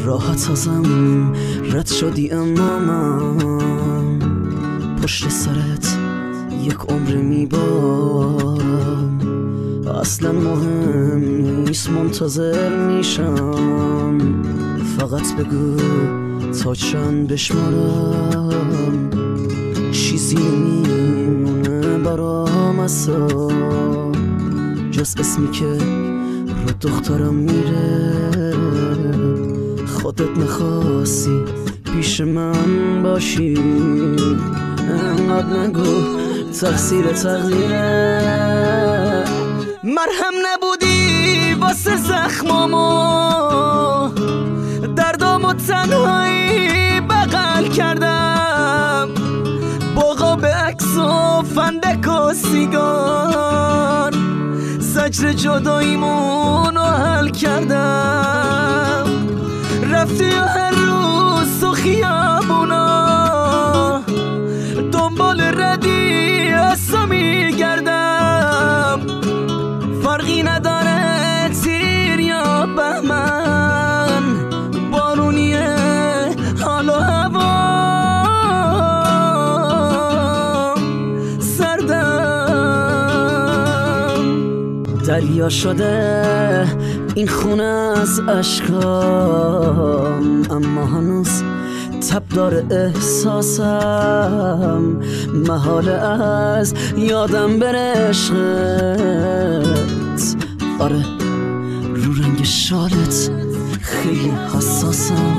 راحت ازم رد شدی اما من پشت سرت یک عمر میبارم. اصلا مهم نیست منتظر میشم، فقط بگو تا چند بشمارم. چیزی نمیمونه برام اصلا جز اسمی که رو دخترم میره. خودت نخواستی پیش من باشی، انقدر نگو تقصیر تقدیره. مرهم نبودی واسه زخمامو، دردامو تنهایی بغل کردم. باقا به عکس و فندک و سیگار زجر جداییمونو حل کردم. رفتی و هر روز تو خیابونا دنبال ردی اصلا میگردم. فرقی نداره تیر یا بهمن، بارونیه حال و هوا سردم. دریا شده این خونه از اشکام، اما هنوز تب داره احساسم. محاله از یادم بره عشقت. آره رو رنگ شالت خیلی حساسم.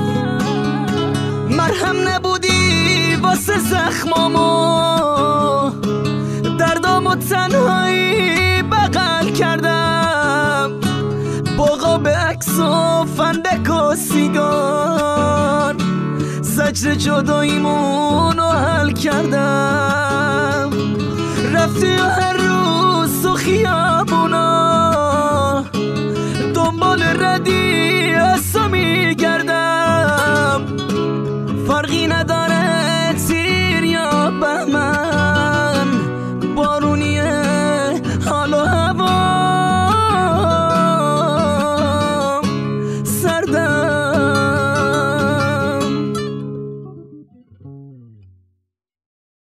مرهم نبودی واسه زخمامو، دردامو تنهایی بغل کردم. باقا به عکس و فندک و سیگار زجر جداییمونو حل کردم. رفتی و هر روز تو خیابونا دنبال ردی